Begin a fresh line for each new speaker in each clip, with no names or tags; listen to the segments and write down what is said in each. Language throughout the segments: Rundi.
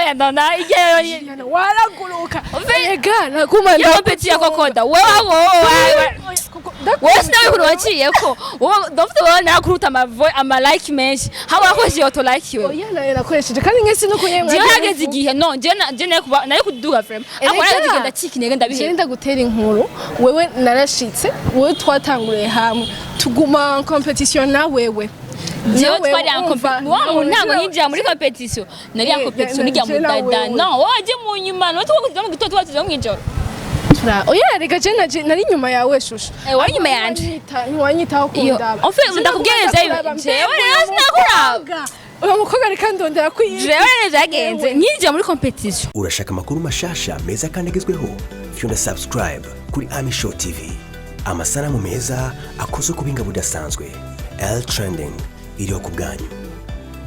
oya ndona igihe
waraguruka ega naguma
yo peti yako koda wewe sinawe waciyeko wowe dofite wowe nakuruta ama like menshi haba wakoze auto like we
oya nayo nakoresheje kandi ngese no kunyemwa
je hageze igihe no je nari kuduga frame ako nari kugenda cikinege ndabihe
je ndagutera inkuru wewe narashitse wowe twatanguriye hamwe tuguma en competition na wewe
jewe twari en competition wa ntango yinjira muri competition nari en competition nijya mu dada no waje mu nyuma no tukugira mu gitoto waziza mu ijoro
oya reka je nari nyuma yawe shusho
wari nyuma yanje
ntiwanyitaho kundaba
en fait ndakubwiriza jewe rero sinakuraba
uyu mukobwa reka ndondera kwiye
jewe rero zagenze nyinjira muri competition
urashaka amakuru mashasha meza kandi agezweho fyunda subscribe kuri Ami Show TV amasanamu meza akoze ku binga budasanzwe L trending iriho ku bwanyu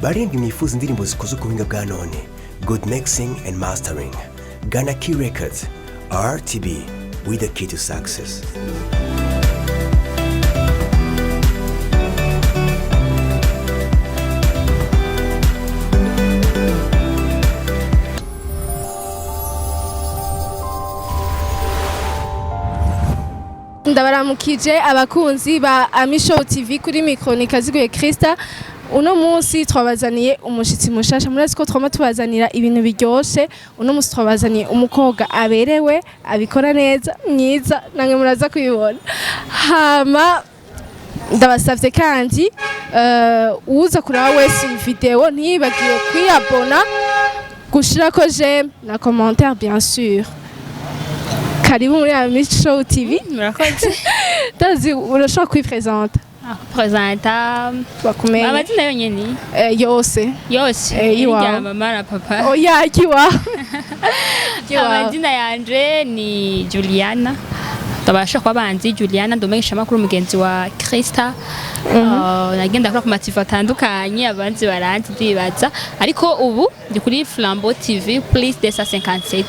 barindwi mwifuza indirimbo zikoze ku binga bwa none good mixing and mastering Ghana Key Records RTB with the key to success.
Ndabaramukije abakunzi ba Ami Show TV kuri mikronika ziguye Krista. Uno munsi twabazaniye umushitsi mushasha murazi ko twama tubazanira ibintu biryoshe. Uno munsi twabazaniye umukobwa aberewe abikora neza myiza nange muraza kuyibona. Hama ndabasavye kandi uza kuraba wese video ntibagiwe kwiyabona gushirako j'aime na commentaire bien sûr. Karibu muri Ami Show TV.
murakoze
Tazi urashobora kwipresenta.
Presenta
Bakumenya.
amazina yonyene
Yose.
ya mama na papa
Oya kiwa.
amazina yanje ni Juliana tabasha kwa banzi Juliana ndomegesha makuru mugenzi wa Krista nagenda kora ku mativu atandukanye abanzi baranzi ndibaza ariko ubu ndi kuri Rehoboth TV please desa 57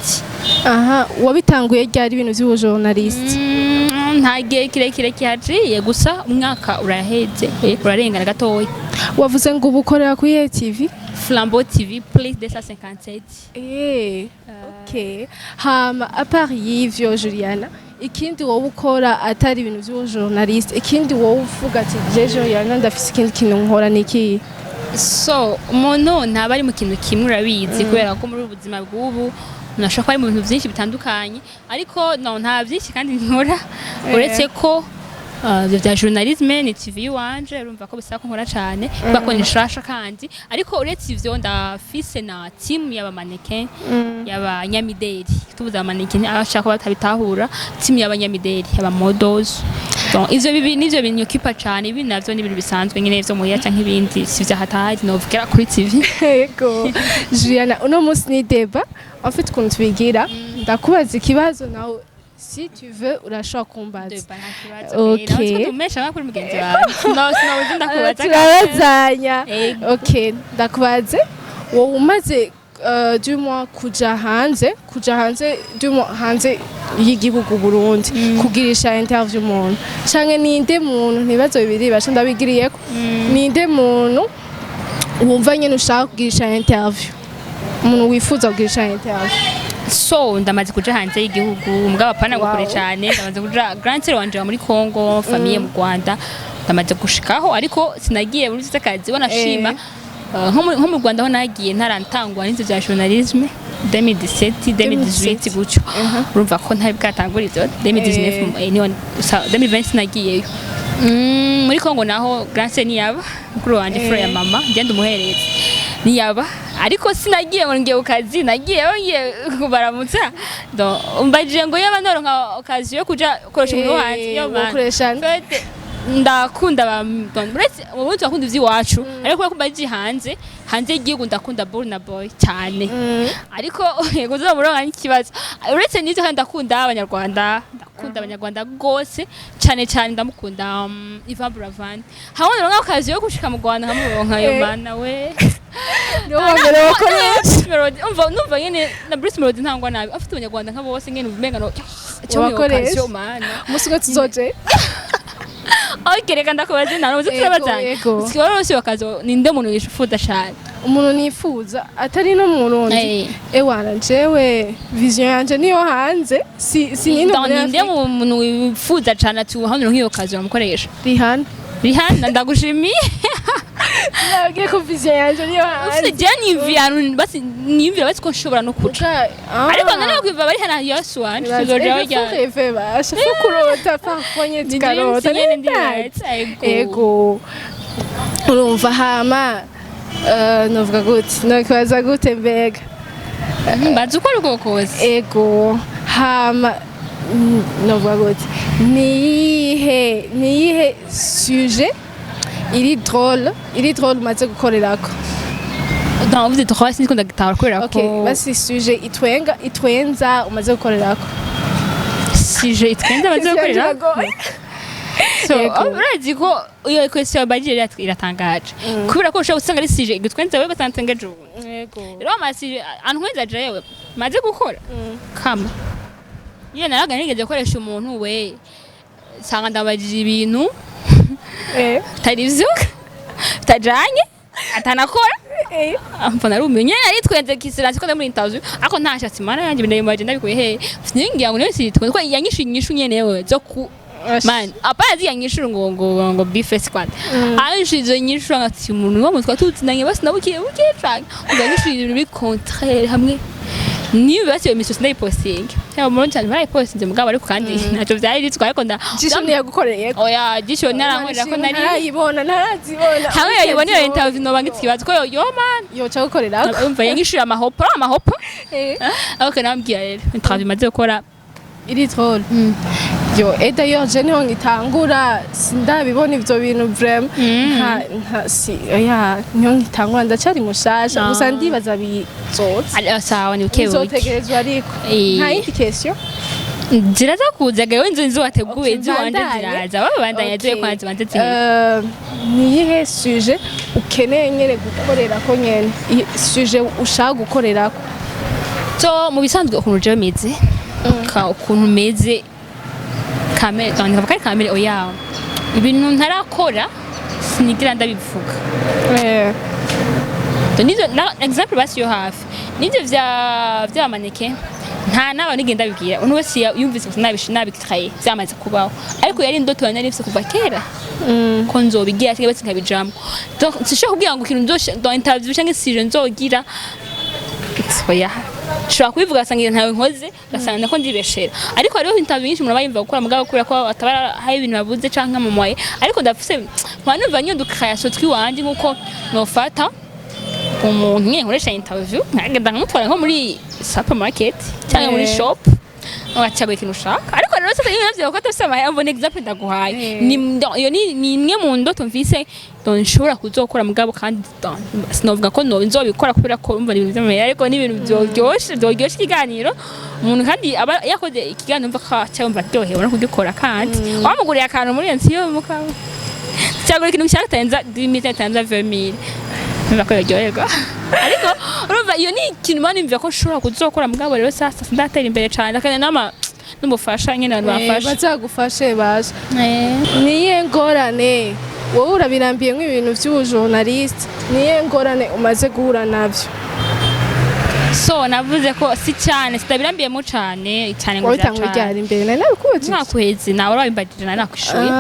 Aha wabitanguye ryari ibintu by'ubu journaliste
nta gihe kirekire kihaciye gusa umwaka uraheze urarengana gatoya
wavuze ngo ubu ukorera kuri TV
Rehoboth TV please desa 57
okay hama apart y'ivyo Juliana ikindi wowe ukora atari ibintu by'ubu journaliste ikindi wowe uvuga ati je Juliana ndafise ikindi kintu nkora niki
so umuntu ntaba ari mu kintu kimwe urabizi kubera ko muri ubuzima bw'ubu nashaka ari mu bintu byinshi bitandukanye ariko no nta byinshi kandi nkora uretse ko bya journalisme ni TV wanje urumva ko bisaba ko nkora cyane bako nishasha kandi ariko uretse ivyo ndafise na team y'aba mannequin y'aba nyamideri tubuza mannequin abashaka batabitahura team y'aba nyamideri y'aba models donc ivyo bibi nivyo bintu kipa cyane ibi navyo ni ibintu bisanzwe nyine ivyo muri yaca nk'ibindi sivya hatari no vugera kuri TV
yego Juliana uno munsi ni debat en fait quand tubigira ndakubaza ikibazo nawe si tu veux urashobora kumbaza
okay tumesha makuru mugenzi wawe no ndakubaza
turabazanya okay ndakubaze wowe umaze du mois kuja hanze du mois hanze y'igihugu Burundi kugirisha interview umuntu canke ninde muntu ntibazo bibiri basha ndabigiriyeko ninde muntu wumva nyene ushaka kugirisha interview umuntu wifuza kugirisha interview
so ndamaze kuja hanze y'igihugu mugaba pana gukore cyane ndamaze kuja grandeur wanje muri Congo famille mu Rwanda ndamaze gushikaho ariko sinagiye muri zakazi wanashima nko mu Rwanda ho nagiye ntarantangwa n'inzu za journalisme 2017 gucyo urumva ko ntari bwatangurizo 2020 nagiye muri Congo naho grandeur ni yaba kuri wanje frère ya mama ngende umuhereze ni yaba ariko sinagiye ngo ngiye ukazi nagiye kubaramutsa donc umbaje ngo yaba ndoronka okazi yo kuja koresha mu hanze yo
man
ndakunda ba uretse ubundi akunda ivy'iwacu ariko kumbaje hanze y'igihugu ndakunda Burna Boy cyane ariko yego zomuronka n'ikibazo uretse n'ivyo kandi ndakunda abanyarwanda gose cyane ndamukunda Ivan Buravan hawo ndoronka okazi yo gushika mu Rwanda hamuronka yo mana we
wambere wakoresha
numva nyene na Bruce Melody ntangwa nabi afite abanyarwanda nk'abo bose ngene ubimenga no
wakoresha musugo tuzoje
okay reka ndakubaze nano uzi turabazanye sikorose bakazo ninde muntu yishufuda cyane
umuntu nifuza atari no mu Burundi ewana jewe vision yanje niyo hanze si nino
ninde umuntu wifuza cyane ati hano nk'iyo kazi bamukoresha Rihana ndagushimiye
nagiye ku vision yanje niyo hanze
ufite jani viano basi niyumvira basi ko nshobora no kuca ariko nane kwiva bari hana Yesu wanje tuzojaho rya
efe basha kurota pafonye tikarota ego urumva hama novuga gute nakwaza gute mbega
bazi ukora uko kose
ego hama novuga gute niyihe sujet iri drôle maze gukorerako
dans vous êtes trois sinzi ko ndagitahura kubera ko
okay basi sujet itwenza umaze gukorerako
sujet itwenza maze gukorerako so urazi ko iyo question bagire iratangaje kubera ko ushobora gusanga ari sujet igitwenza wewe gatantangaje
yego
rero amasi antwenza jewe maze gukora kama niyo naraga nigeze gukoresha umuntu we sanga ndabajije ibintu tarivyo tajanye atanakora amfana rumenye ari twenze kisiranzi ko muri interview ako ntashatse mana yanje binayimaje ndabikuye he singiye ngo nese twenze ko yanyishinyishu nyenewe zo ku man apazi yanyishuru ngo bife squad anshizo nyishu ngati umuntu wo mutwa tutsinanye basi nabukiye cyane nganyishuru ibintu contraire hamwe niyo basi iyo misosi ndayiposting cyangwa muri cyane barayipostinze mugabo ariko kandi ntacyo byari ritwa ariko
jisho niyagukoreye
oya jisho narankorera ko nari
narazibona
hamwe yayibonera interview no bangitse kibazo ko yo man
yoca gukorera
umva yanyishura amahopo okay nambwiye rero interview maze gukora
iri drôle yo d'ailleurs je niho ngitangura sindabibona ivyo bintu vraiment niho ngitangura ndacari mushasha gusa ndibaza bizoza
sawa ni ukebuke
bizotegerezwa ariko nta yindi question
ziraza kuza gawe nzo wateguye zo wanje ziraza babandanya je kwanze banze
niyihe sujet ukeneye nyene gukorera ko nyene sujet ushaka gukorera ko
so mu bisanzwe ukuntu je meze ukuntu meze kamere ndavuga ko ari kamere oya ibintu ntarakora sinigira ndabivuga nizo example basi yo hafi nivyo vya maneke nta naba nigenda bibwira uno wese yumvise ko nabikaye byamaze kubaho ariko yari ndoto yanarifise kuva kera ko nzobigira cyangwa basi nkabijambo donc sishaka kubwira ngo ikintu nzo interview cyangwa sije nzogira oya shobora kubivuga sangira ntawe nkoze gasanga nako ndibeshera ariko hariho interview nyinshi umuntu bayimva gukora mugabo kubera ko atabara hari ibintu babuze canke mu moye ariko ndafise mwanumva nyo dukayasho twiwanje nkuko nofata umuntu nyene nkoresha interview nkagenda nkamutwara nko muri supermarket cyangwa muri shop ngacago ikintu ushaka ariko rero sasa iyo navyo ko atafise amahembo example ndaguhaye ni imwe mu ndoto mfise nshobora kuzokora mugabo kandi sinovuga ko nzobikora kubera ko umva ibintu by'amahera ariko n'ibintu byoryoshe ikiganiro umuntu kandi aba yakoze ikiganiro umva ko cyumva ryohewe no kugikora kandi wamuguriye akantu muri iyo mukaba cyagura ikintu cyaka tanza 2000 numva ko yaryoherwa ariko urumva iyo ni ikintu bani mvya ko nshobora kuzokora mugabo rero sasa ndatera imbere cyane kandi n'umufasha nyine abantu bafasha
bazagufashe baje niye ngorane wowe urabirambiye nk'ibintu by'ubujournaliste niye ngorane umaze guhura navyo
so navuze ko si cyane sitabirambiyemo cyane ngo
cyane imbere nari nabikubaje
nakwezi nawe wabimbagije nari nakwishuye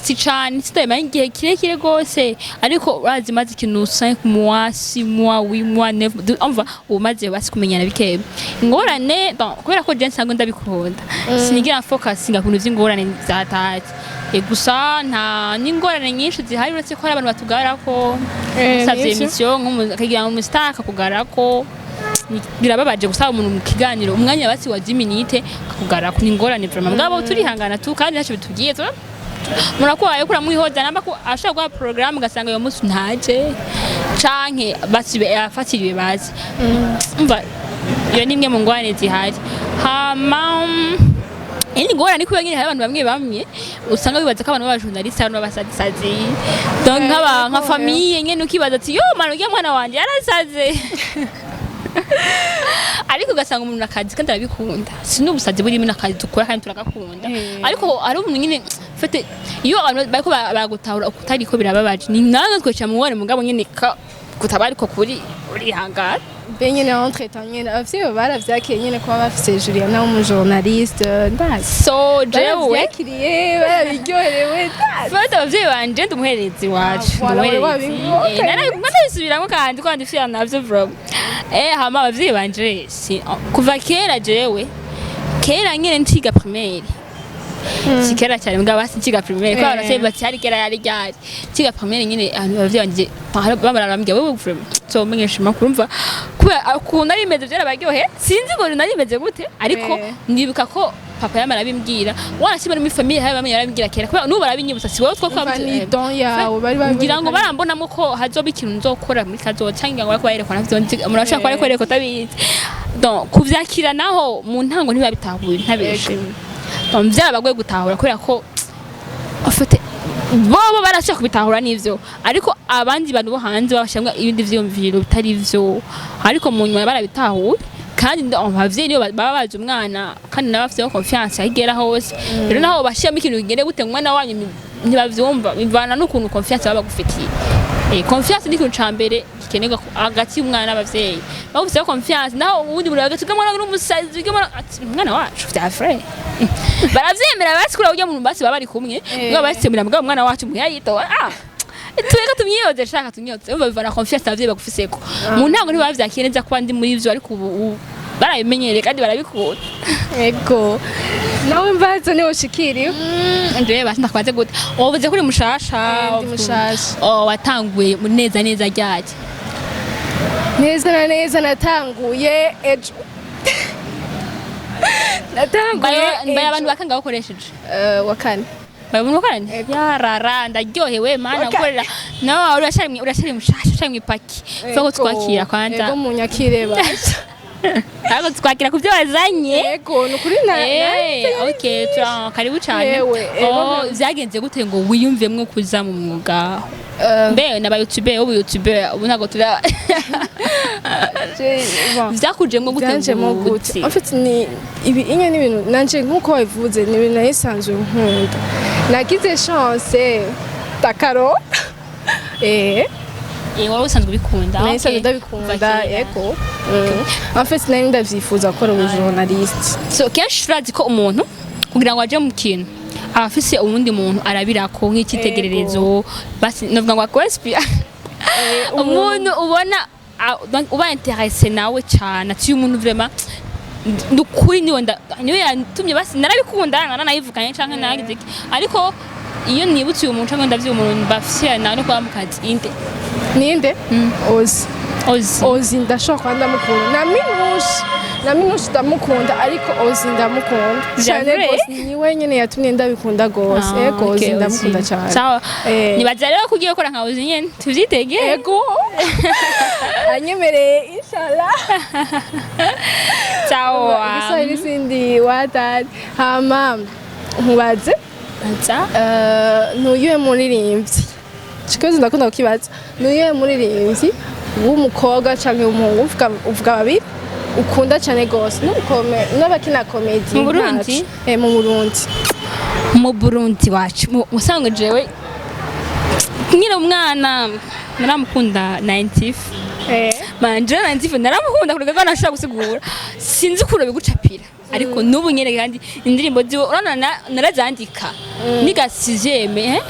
si cyane sitabimanye igihe kirekire gose ariko urazi maze ikintu 5 mois 6 mois 8 mois 9 umva umaze basi kumenyana bikebe ingorane kubera ko je nsango ndabikunda sinigira focus ngakuntu vy'ingorane zatati gusa nta n'ingorane nyinshi zihari uretse ko hari abantu batugara ko savye emission nk'umukagira mu star akakugara ko birababaje gusaba umuntu mu kiganiro umwanya basi wa 10 minutes akakugara ko n'ingorane vraiment ngabo turihangana tu kandi ntacyo bitugiye to murakwaye kura muhihoza namba ko ashaka gwa program gasanga yo musi ntaje canke basi yafatiriwe bazi umva iyo nimwe mu ngorane zihari hama Ini ngora ni kubanyine hari abantu bamwe usanga bibaza ko abantu b'abajournaliste hano basazisazi donc nka famille nyene ukibaza ati yo mano ugiye mwana wanje yarasaze ariko ugasanga umuntu akazi kandi arabikunda sinubusazi buri muri akazi dukora kandi turagakunda ariko ari umuntu nyine fete iyo abantu bariko baragutahura ukutari ko birababaje ni nange twica mu wone mugabo nyene kutaba ariko kuri urihangana
benye na entre nyene abavyeyi baravyakiye nyene kuba bafise Juliana w'umujournaliste ndazi
so jewe
baravyakiye barabiryoherewe ndazi
fata abavyeyi banje ndumuherezi wacu narabisubiramwo kandi ko ndifira navyo bro hama abavyeyi banje kuva kera jewe kera nyene ntiga primaire sikera cyane mbwa basi ntiga primaire kwa abavyeyi batari kera yari ryari ntiga primaire nyene abavyeyi banje barambwira wewe so menyesha makuru mva ku nari meze byarabaryohe sinzi ngo nari meze gute ariko ndibuka ko papa yamara bimbwira warashimira mu famille haye bamenye yarabwira kera kuba nubu barabinyibutsa si wowe two
kwamutse yawe bari
ngira ngo barambonamo ko hazoba ikintu nzokora muri kazo cyangwa ngo ariko yerekana navyo murashaka ko ariko yereko tabizi donc kuvyakira naho mu ntango ntibabitahuye ntabeshe donc byarabagwe gutahura kubera ko afite bobo barashaka kubitahura n'ivyo ariko abandi bantu bo hanze babashamwa ibindi vyumviro bitari vyo ariko mu nyuma barabitahuye kandi abavyeyi niyo baba baje umwana kandi nabafite confiance agera hose rero naho bashiyamo ikintu kigende gute umwana wanyu ntibavyumva bivana n'ukuntu confiance baba gufitiye confiance ni ikintu cambere gikenega hagati y'umwana n'abavyeyi bagufite confiance naho ubundi muri hagati y'umwana n'umusazi umwana wacu vya frère baravyemera basikura ujya mu basi baba bari kumwe ngo basemera mbwa umwana wacu muyayito tuweka tumyiyoze shaka tumyiyoze umva bivana confiance abavyeyi bagufiseko mu ntango ntibavyakiye neza ko andi muri ivyo ariko ubu barabimenyereye kandi barabikunda
ego nawe mbaza niwe ushikiriye
nje basi ndakwaze gute wavuze kuri mushasha
ndi mushasha
watanguye neza neza ryaje
neza na neza natanguye ejo natanguye
mbaye abantu bakanga bakoresheje
wakane
babunwa kandi yarara ndaryohewe mana gukorera nawe urashari mushasha cyangwa ipaki fako twakira kwanza
ego munyakire basi
Ako twakira kuvyo bazanye.
Yego nukuri na.
Okay, karibu cyane. Vyagenze gute ngo wiyumvemwe kuza mu mwuga? Mbe naba YouTuber ubu ntago tura. Vyakujemwe gute
ngo gute? En fait ni ibi inye ni ibintu nanje nkuko wabivuze ni ibintu nayisanzwe nkunda. Nagize chance takaro.
Wari usanzwe ubikunda?
Nayisanzwe ndabikunda yego. En fait nari ndavyifuza gukora ubujournaliste.
So kenshi turazi ko umuntu kugira ngo aje mu kintu abafise ubundi muntu arabirako nk'ikitegererezo basi novuga ngo akwespia umuntu ubona uba intéressé nawe cyane ati umuntu vraiment dukuri niyo yantumye basi narabikunda naranayivukanye canke nagize ariko iyo nibutse uyu muntu canke ndavye umuntu bafise nawe no kwamukazi inde
ninde Ozi ndashaka ndamukunda na minushi ndamukunda ariko Ozi ndamukunda cyane gose ni wenyene yatumye ndabikunda gose yego Ozi ndamukunda cyane
sawa nibaza rero kugiye gukora nka Ozi nyene tuvyitege
yego anyemereye inshallah
sawa
gusa ibisindi watari hama nkubaze nuyuye muririmbyi Chikozi ndakunda kukibaza nuyuye muririmbyi w'umukobwa canke w'umuhungu uvuga babiri ukunda cyane gose n'abakina comedy
mu Burundi
mu
Burundi wacu usanga jewe nkira umwana naramukunda 90 manje 90 naramukunda kurega nashaka gusigura sinzi ukuntu bigucapira ariko nubu nyene kandi indirimbo ziwe urana narazandika niga 6eme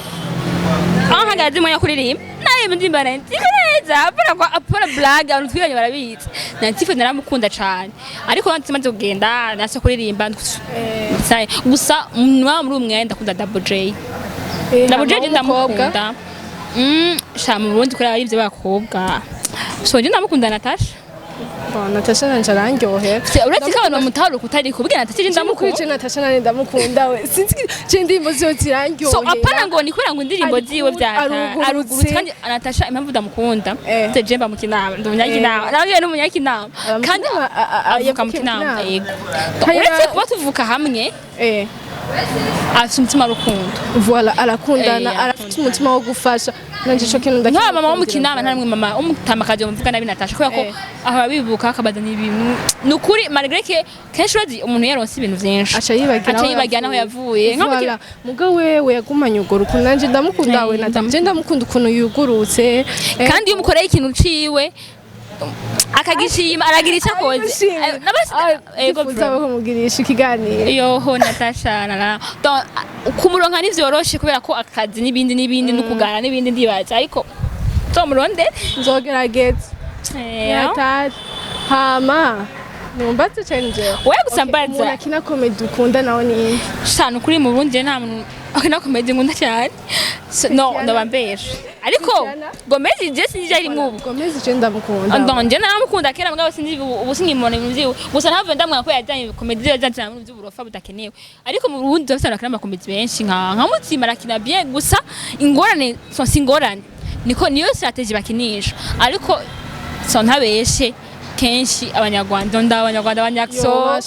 ahagaze mu yakuririmba narimba ndimba 90 neza apana blague abantu twiranye barabizi 90 naramukunda cyane ariko ntimaze kugenda nase kuririmba gusa muri umwe ndakunda Double J ndamukunda sha mu Burundi kuri arivye bakobwa so je ndamukunda
Natasha nanje arandyohera
uretse ko abantu mutahura kutari kubwira Natasha
ndamukunda Natasha nanje ndamukunda we sinzi indirimbo ziwe zirandyohera
so apana ngo nikora ngo indirimbo ziwe arugurutse kandi Natasha impamvu ndamukunda tejemba mu kinama ndumunyakina nawe n'umunyakinama kandi avuka mu kinama yego uretse kuba tuvuka hamwe afite umutima w'urukundo
voilà arakundana
Eh,
arafite umutima wo gufasha nanje ico kintu
nka mama w'umukinama nta namwe mama w'umutamakazi bamuvuga nabi Natasha kubera ko aho bibuka akabazana ibintu nukuri malgré que kenshi urazi umuntu yaronse ibintu vyinshi
aca yibagira
naho yavuye
voilà muga wewe yagumanye urwo rukundo nanje ndamukunda we Natasha ndamukunda ukuntu yugurutse
kandi iyo umukoreye ikintu ciwe akagishima aragira icyo akoze
yifuza kumugirisha ikiganiro
yoho Natasha kumuronka ntivyoroshe kubera ko akazi n'ibindi no kugana n'ibindi ndibaza ariko tomurondere
nzogerageza Natasha hama numbatse chanje
wewe gusambaza
unakina comedy ukunda nawe ni
shana kuri mu Burundi nta muntu akina comedy ngunda cyane no ndabambesha ariko Gomez je sinje ari mubu
Gomez je ndamukunda
ndonje namukunda kera mugabo sinzi ubu sinkimone mu vyiwe gusa ntavyo ndamwa ko yajanye comedy yajanye mu vy'uburofa budakenewe ariko mu Burundi bafite akina comedy benshi nka mutima rakina bien gusa ingorane so singorane niko niyo strategy bakinisha ariko so ntabeshe kenshi abanyarwanda abanyakso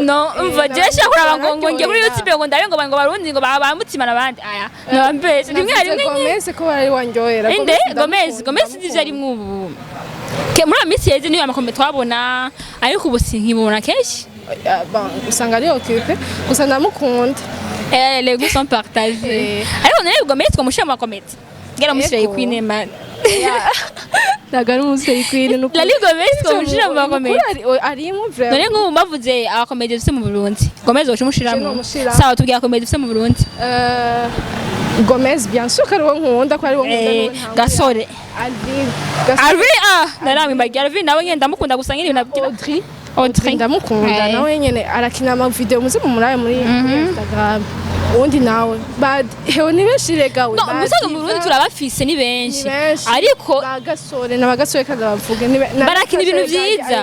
no mva jesha kuraba ngo nge muri YouTube ngo ndabe ngo barundi ngo bamutima nabandi aya nabambese rimwe
Gomez ko bari wanjohera
inde Gomez divyo ari mubu ke muri amisi yeze niyo amakombe twabona ariko ubu sinkibona kenshi
usanga ari occupé gusa ndamukunda
les goûts sont partagés ariko none Gomez ko mushema komedi ngera musire kwine man
nagari umuseye kwine nuko
la ligue Gomez ko mushira mu komedi
ari mu vraiment
none ngo mbavuze abakomedi dufite mu Burundi Gomez wo mushiramo sawa tubwira komedi dufite mu Burundi
Gomez bien sûr ko ari wo nkunda ko ari wo nkunda
Gasore Alvin naramwe mbagira Alvin nawe ngenda mukunda gusa ngiri nabyira
Audrey ndamukunda nawe nyene arakina ama video muzi mu muraye muri Instagram undi nawe bad hewe ni benshi regawe
no musaga mu Burundi turabafise ni benshi ariko
bagasore nabagasore kaza bavuge
barakina ibintu vyiza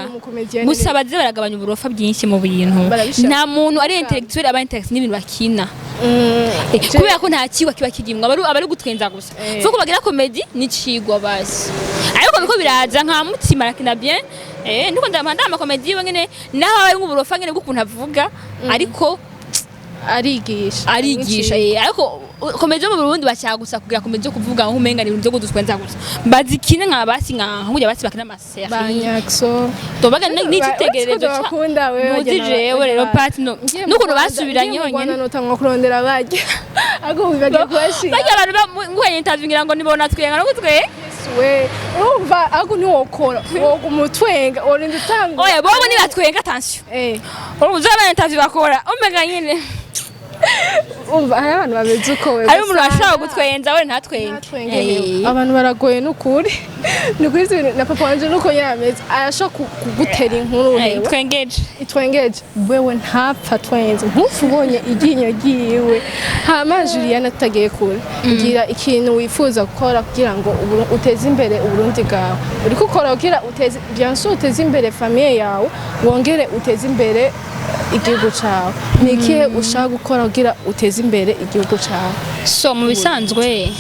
gusa baze baragabanya uburofa bwinshi mu bintu nta muntu ari intellectuel aba intellectuel n'ibintu bakina kubera ko nta kiwa kiba kigimwa abari gutwenza gusa fuko bagira comedy ni cigwa basi ariko biko biraza nka mutima rakina bien ndiko ndamanda ama comedy bangene naho ari nk'uburofa ngene bw'ukuntu avuga ariko
arigisha
ariko komedi mu Burundi bacyagusa kugira komedi yo kuvuga aho umenga ni ibintu byo gudutwenza gusa bazikine nka basi nka nkujya basi bakina amaseri
banyakso
tobaga n'ikitegererezo
cyakunda wewe
jewe rero part no nuko basubiranye honyene
notangwa kurondera bajya ago bibagiye kwashi
bajya abantu nguye interview ngira ngo nibona twenga no gutwe
we urumva ago ni wokora wo umutwenga orinda tanga
oya bobo ni batwenga attention urumva aba interview bakora omega nyine
umva hari abantu bameze uko wewe
hari umuntu ashaka gutwenza we ntatwenge
abantu baragoye n'ukuri n'ukuri na papa wanje nuko yameze arashaka kugutera inkuru wewe itwengeje wewe ntapfa twenze nkufubonye iginyo giwe hama Juliana atagiye kure ngira ikintu wifuza gukora kugira ngo uteze imbere uburundi bwawe uri gukora kugira uteze bien sûr uteze imbere famille yawe wongere uteze imbere igihugu cyawe ni ikihe ushaka gukora kugira uteze imbere igihugu cyawe
so mu bisanzwe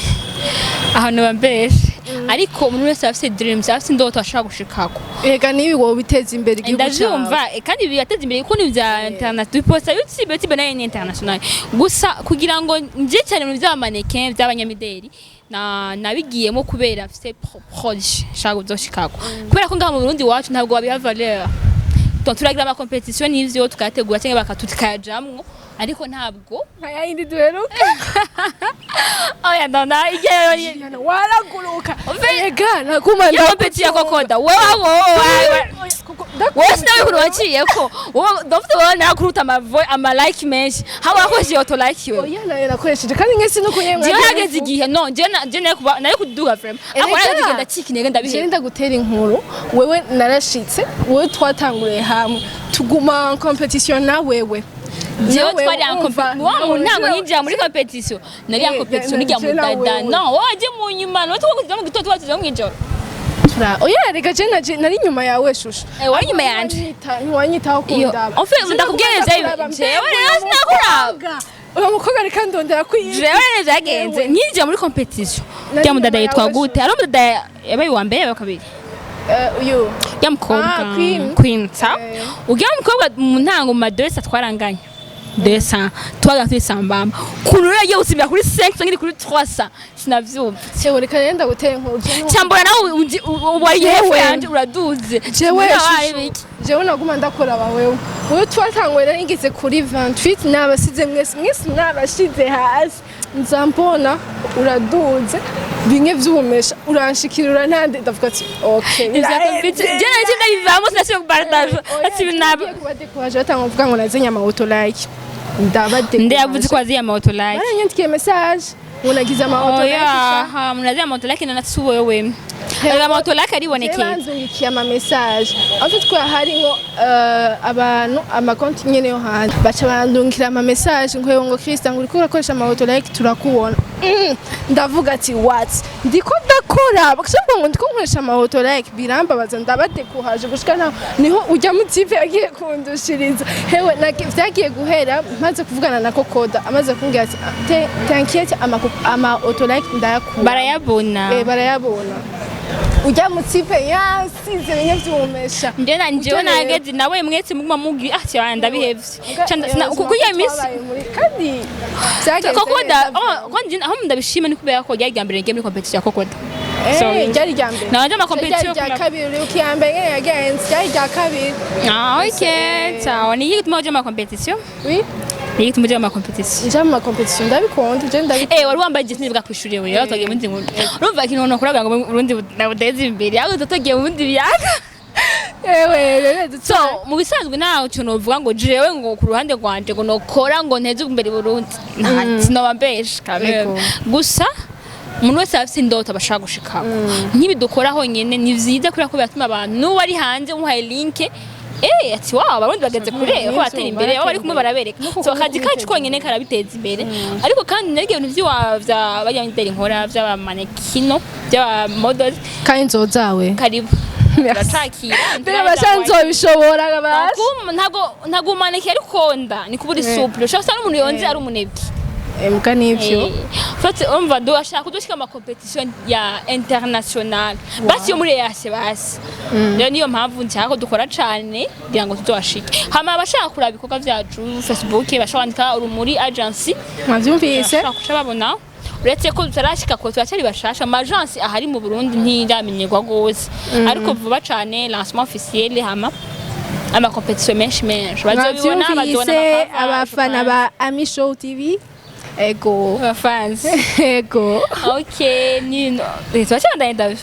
ahantu bambeshe ariko umuntu wese afite dreams afite indoto ashaka gushikako
ega nibi wowe biteza imbere igihugu cyawe
ndavyumva kandi bibateza imbere kuko ni vya internet posta YouTube nayo ni international gusa kugira ngo nje cyane mu vy'amaneke vy'abanyamideli nabigiyemo kubera afite projet shaka kuzoshikako kubera ko ngaha mu Burundi wacu ntabwo wabiha valeur turagira ama competition n'ivyo tukategura cyangwa bakatutikajamwo ariko ntabwo
ayindi duheruka
oya ndona igihe
waraguruka ega nakuma
ndapetiya kokoda wewe nawe kuno waciyeko dofite nakuruta ama like menshi haba wakoresheje auto like we
oya nayo nakoresheje kandi ngese no kunyemwa
hageze igihe no je nari kuduha frame ako nari kugenda cikinege ndabihe
ndagutera inkuru wewe narashitse wewe twatanguriye hamwe tuguma en competition na wewe
jewe twari en competition ntango ninjira muri competition nari en competition nijya mu dada no waje mu nyuma no tukugira mu gitoto waje mu ijoro
oya rega je nari nyuma yawe shusho
wari nyuma yanje
ntiwanyitaho kundaba
en fait ndakubwireza jewe rero sinakuraga
uwo mukobwa reka ndondera kwiye
jewe rero yagenze ninjira muri competition ya mu dada yitwa gute ari mu dada yabaye uwambere yabaye kabiri
uyu
ya mukobwa queen sa ugiye mukobwa mu ntango mu madress atwaranganya 200 twagafite sambamba kuntu yagiye gusimbira kuri 500 ngiri kuri 300 sinavyumva
Jewe reka renda gutera inkuru
cyambona nawe wari hefe yanje uraduze
jewe naguma ndakora bawewe wowe twatangwera ingeze kuri 28 nabasize mwese nabashize hasi nzambona uraduze bimwe vyumesha uranshikirura ntande ndavuga ati okay
jana cyenda bivamo sinashobora kubardaje ati binaba
kubadekuhaje batanguvuga ngo nazenya ama auto like ndabadekuhaje
ndayavuze ko aziye ama auto like
baranyandikiye message unagize ama auto like
ha munaziye ama auto like na natsuwe wewe ama auto like aribonekeye
banzungikiye ama message afite ko hari ngo abantu ama konti nyene yo hanze baca bandungikira ama message ngo Christa ngo uriko urakoresha ama auto like turakubona ndavuga ati what ndiko ndakora bakashobora ngo ndiko nkoresha ama auto like birambabaza ndabadekuhaje gushika niho ujya mu TV agiye kundushiriza hewe vyagiye guhera maze kuvugana na Kokoda amaze kumbwira ati t'inquiète ama auto like ndayakura barayabona ujya mu TV yasize bimwe vyumesha
njyewe nageze nawe mwese muguma mugi cyane ndabihevye kuko iyo misi
kandi
Kokoda aho ndabishima ni kubera ko ryagambere ngeme muri competition ya Kokoda
ryari ryambere
naje ama competition
ya kabiri ukiyambere yagenze ryari rya kabiri
okay sawa ni yituma uje ama competition
oui
Niki tumuje ama competition.
Nja ama competition ndabikunda je ndabikunda.
Wari wambaye jesi nibwa kwishuriye we yatogiye mundi nkuru. Urumva ikintu nokuraga ngo urundi nabudeze imbere yawe togiye mundi byaka. So mu bisanzwe naho cyo novuga ngo jewe ngo ku ruhande rwanje ngo nokora ngo nteze imbere Burundi. Sinobambesha kamera. Gusa umuntu wese afite indoto abashaka gushikaho. Nk'ibidukora honyene ni vyiza kuri ko byatuma abantu n'uwari hanze umuhaye link ati wow abarundi bageze kure ko batera imbere bari kumwe barabereka so akazi kacu konyene karabiteza imbere ariko kandi narigiye ibintu vy'wavya bajyandera inkora vy'abamanekino vy'abamodels
kandi nzozawe
karibu Ratakira
bashanzo bishobora gabash
ntago maneke ari konda ni kuburi souple ushaka n'umuntu yonze ari umunebwe
Mbwa nivyo.
Fati umva do ashaka kudushika ama competition ya international. Basi yo muri yase basi. Rero niyo mpamvu nshaka ko dukora cyane kugira ngo tuzoashike. Hama abashaka kuraba ibikorwa byacu Facebook bashaka muri agency.
Mwavyumvise?
Babona. Uretse ko tutarashika ko turacyari bashasha ama agency ahari mu Burundi ntiramenyerwa gose. Ariko vuba cyane lancement officiel hama ama competition menshi bazobibona
bazobona abafana ba Ami Show TV. Ego
fans
ego
okay nino twachanda ndavyo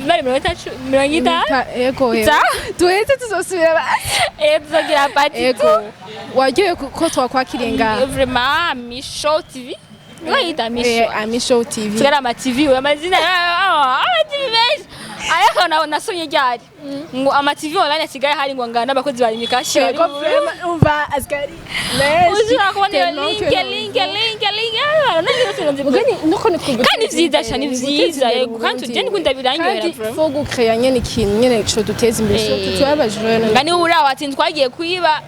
bari mirongita
ego tuweze tuzosubira
tuzogira party
ego wagiye ko twakwakirenga
vraiment Ami Show TV Wait,
Ami Show TV.
Tukara ama TV amazina TV ayako nasonye ryari ngo ama TV online asigaye hari ngo ngana abakozi bari mikashi bari
umva askari
ushaka kubona link kandi vyiza cyane vyiza yego kandi tugende kunda biranyohera
kandi fo gucrea nyene ikintu nyene cyo duteza imbere twabajwe
ngani uraho ati twagiye kwiba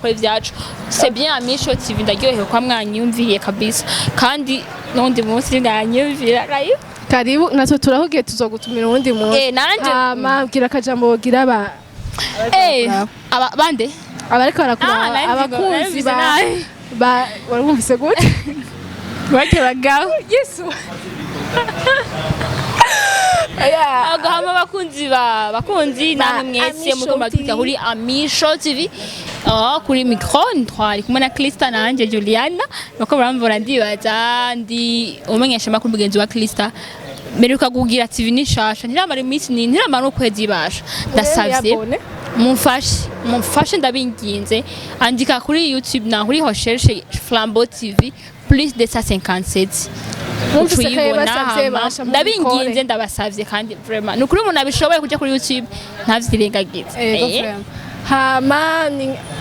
kora ivyacu c'est bien Ami Show TV ndaryohewe kwa mwanyumviye kabisa kandi n'undi munsi nganyumvira
karibu natwe turahugiye tuzogutumira ubundi munsi
nanje
mabwira akajambo gira aba
bande
abariko barakura abakunzi ba warumvise gute
batebagaho
Yesu
agahama bakunzi namwe mwese muko matwita kuri Ami Show TV kuri micro ntwari kumwe na Christa nanje Juliana bako baramvura ndibaza ndi umenyesha makuru mugenzi wa Christa meruka kugira TV nishasha ntiramara iminsi ntiramara ukwezi basha ndasavye mumfashe ndabinginze andika kuri YouTube na kuri recherche Flambeau TV plus de 157 ndabinginze ndabasavye kandi vraiment nukuri umuntu abishoboye kuja kuri YouTube ntavyirengagize
hama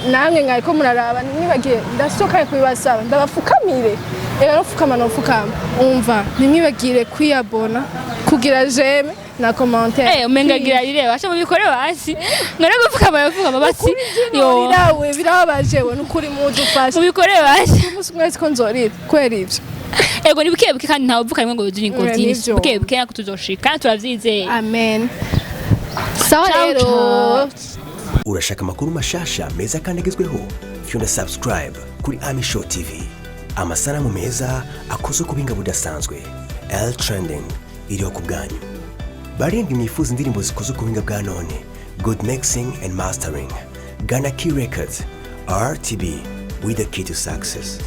namwe ngako muraraba nimwibagiye ndasokaye kubibasaba ndabafukamire rufukama nofukama umva nimwibagire kwiyabona kugira jeme na commentaire
umengagira ireba asha mubikore basi ngara gupfukama basi
yo birawe birabaje we nukuri mudufasha
mubikore basi
umunsi mwese ko nzorira kwera ivyo
ego ni bukebuke kandi ntawe uvuka rimwe ngo bizuri ngo byinshi bukebuke nako tuzoshika kandi turavyizeye
amen sawa rero
urashaka amakuru mashasha meza kandi agezweho? Fyunda subscribe kuri Ami Show TV. Amasanamu meza akozwe ku buhinga budasanzwe. Trending iriho ku bwanyu. Barindwi mwifuza indirimbo zikozwe ku buhinga bwa none. Good mixing and mastering. Ghana Key Records. RTB with the key to success.